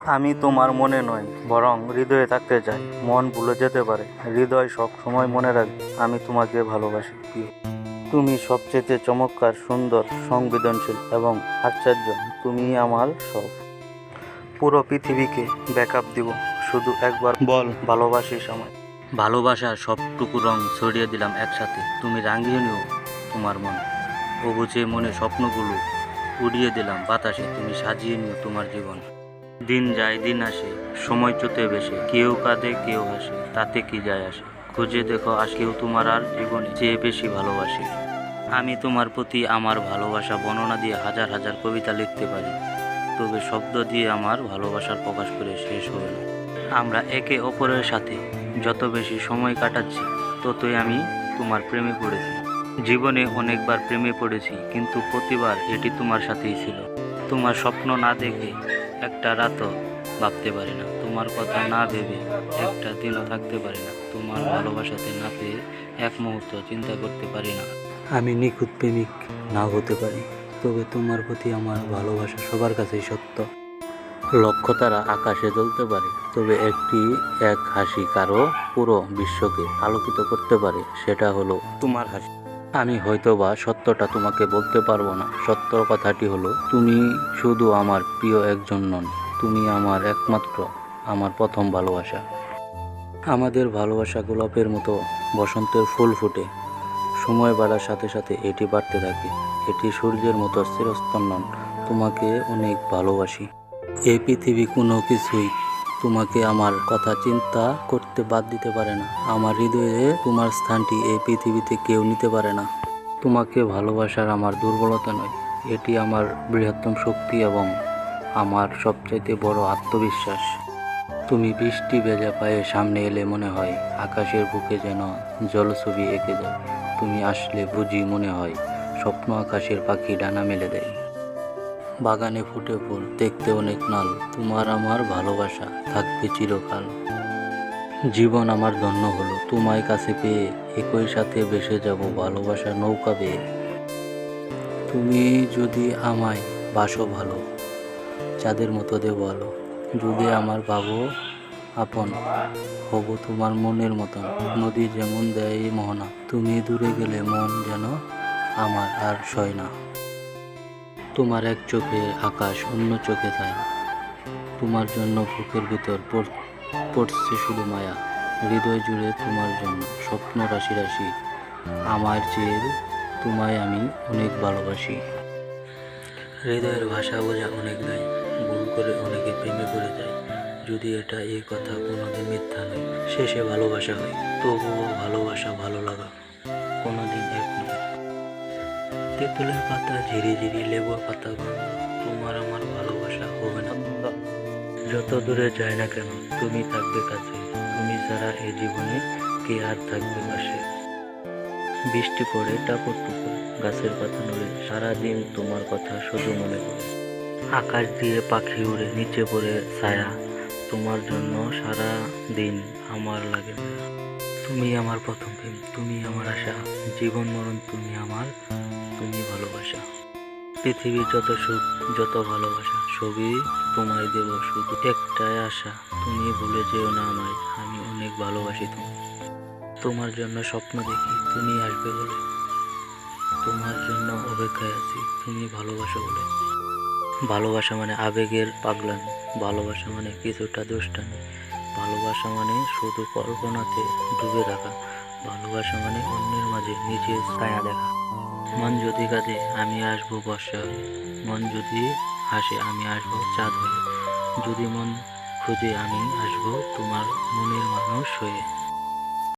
আমি তোমার মনে নয়, বরং হৃদয়ে থাকতে চাই। মন ভুলে যেতে পারে, হৃদয় সব সময় মনে রাখবে আমি তোমাকে ভালোবাসি, প্রিয়। তুমি সবচেয়ে চমৎকার, সুন্দর, সংবেদনশীল এবং আশ্চর্য। তুমি আমার সব। পুরো পৃথিবীকে ব্যাকআপ দিব, শুধু একবার বল ভালোবাসিস আমায়। ভালোবাসার সবটুকু রং ছড়িয়ে দিলাম একসাথে। তুমি রাঙিয়ে নিও তোমার মন, অবুঝে মনে স্বপ্নগুলো উড়িয়ে দিলাম বাতাসে। তুমি সাজিয়ে নিও তোমার জীবন। দিন যায় দিন আসে, সময় চোতে বেশে, কেউ কাঁদে কেউ হাসে, তাতে কি যায় আসে। খুঁজে দেখো কেউ তোমার আর জীবনে চেয়ে বেশি ভালোবাসে। আমি তোমার প্রতি আমার ভালোবাসা বর্ণনা দিয়ে হাজার হাজার কবিতা লিখতে পারি, তবে শব্দ দিয়ে আমার ভালোবাসার প্রকাশ করে শেষ হবে না। আমরা একে অপরের সাথে যত বেশি সময় কাটাচ্ছি, ততই আমি তোমার প্রেমে পড়েছি। জীবনে অনেকবার প্রেমে পড়েছি, কিন্তু প্রতিবার এটি তোমার সাথেই ছিল। তোমার স্বপ্ন না দেখে একটা রাতও ভাবতে পারি না, তোমার কথা না ভেবে একটা দিনও থাকতে পারি না, তোমার ভালোবাসাতে না পেয়ে এক মুহূর্ত চিন্তা করতে পারি না। আমি নিখুঁত প্রেমিক নাও হতে পারি, তবে তোমার প্রতি আমার ভালোবাসা সবার কাছেই সত্য। লক্ষ তারা আকাশে জ্বলতে পারে, তবে এক হাসি কারো পুরো বিশ্বকে আলোকিত করতে পারে, সেটা হলো তোমার হাসি। আমি হয়তোবা সত্যটা তোমাকে বলতে পারবো না, সত্য কথাটি হলো তুমি শুধু আমার প্রিয় একজন নন, তুমি আমার একমাত্র, আমার প্রথম ভালোবাসা। আমাদের ভালোবাসা গোলাপের মতো বসন্তের ফুল ফুটে, সময় বাড়ার সাথে সাথে এটি বাড়তে থাকে। এটি সূর্যের মতো চিরস্থায়ী নন। তোমাকে অনেক ভালোবাসি। এই পৃথিবী কোনো কিছুই তোমাকে আমার কথা চিন্তা করতে বাদ দিতে পারে না। আমার হৃদয়ে তোমার স্থানটি এই পৃথিবীতে কেউ নিতে পারে না। তোমাকে ভালোবাসার আমার দুর্বলতা নয়, এটি আমার বৃহত্তম শক্তি এবং আমার সবচাইতে বড় আত্মবিশ্বাস। তুমি বৃষ্টি ভেজা পায়ে সামনে এলে মনে হয় আকাশের বুকে যেন জলছবি এঁকে যায়। তুমি আসলে বুঝি মনে হয় স্বপ্ন আকাশের পাখি ডানা মেলে দেয়। বাগানে ফুটে ফুল, দেখতে অনেক নাল, তোমার আমার ভালোবাসা থাকবে চিরকাল। জীবন আমার ধন্য হলো তোমায় কাছে পেয়ে, একই সাথে ভেসে যাব ভালোবাসার নৌকা বেয়ে। তুমি যদি আমায় বাসো ভালো, চাঁদের মতো দেব আলো। যদি আমার ভাবো আপন, হব তোমার মনের মতন। নদী যেমন দেয় মোহনা, তুমি দূরে গেলে মন যেন আমার আর সয় না। তোমার এক চোখে আকাশ, অন্য চোখে ছায়া। তোমার জন্য বুকের ভিতর পড়ছে শুধু মায়া। হৃদয় জুড়ে তোমার জন্য স্বপ্ন রাশি রাশি। আমার চেয়ে তোমায় আমি অনেক ভালোবাসি। হৃদয়ের ভাষা বোঝা অনেক নাই, ভুল করে অনেকে প্রেমে পড়ে যায়। যদি এটা এই কথা কোনোদিন মিথ্যা নয়, শেষে ভালোবাসা হয়, তবুও ভালোবাসা ভালো লাগা কোনোদিন এক নয়। তেঁতুলের পাতা ঝিরি ঝিরি, লেবুর পাতা গন্ধ, তোমার আমার ভালোবাসা হবে না বন্ধ। যত দূরে যায় না কেন তুমি থাকবে কাছে, তুমি ছাড়া এই জীবনে কে আর থাকবে পাশে। বৃষ্টি পড়ে টাপুর টুপুর, গাছের পাতা নড়ে, সারাদিন তোমার কথা শুধু মনে পড়ে। আকাশ দিয়ে পাখি উড়ে, নিচে পড়ে ছায়া, তোমার জন্য সারা দিন আমার লাগে না। তুমি আমার প্রথম প্রেম, তুমি আমার আশা, জীবন মরণ তুমি আমার, তুমি ভালোবাসা। পৃথিবীর যত সুখ, যত ভালোবাসা সবই তোমায় দেব, শুধু একটাই আশা, তুমি ভুলে যেও না আমায়, আমি অনেক ভালোবাসি তোমায়। তোমার জন্য স্বপ্ন দেখি, তুমি আসবে বলে, তোমার জন্য অপেক্ষায় আছি, তুমি ভালোবাসো বলে। ভালোবাসা মানে আবেগের পাগলামি, ভালোবাসা মানে কিছুটা দুষ্টামি, ভালোবাসা মানে শুধু কল্পনাতে ডুবে থাকা, ভালোবাসা মানে অন্যের মাঝে নিজের ছায়া দেখা। মন যদি কাঁদে আমি আসবো বর্ষা হয়ে, মন যদি হাসে আমি আসবো চাঁদ হয়ে, যদি মন খুঁজে আমি আসবো তোমার মনের মানুষ হয়ে।